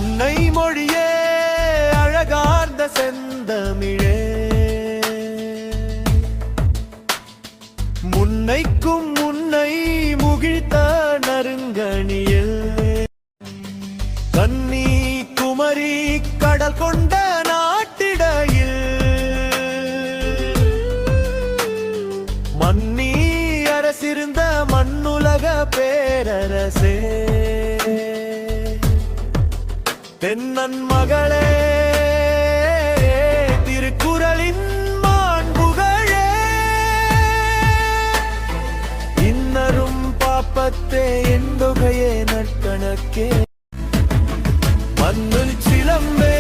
அன்னை மொழியே அழகார்ந்த செந்தமிழே, முன்னைக்கும் முன்னை முகிழ்த்த நறுங்கணியில் கன்னி குமரி கடல் கொண்ட நாட்டிடையில் மன்னி அரசிருந்த மண்ணுலக பேரரசே, தென்னன் மகளே திருக்குறளின் மாண்புகழே, இன்னரும் பாப்பத்தே எந்தொகையே நற்கணக்கே மண்ணில் சிலம்பே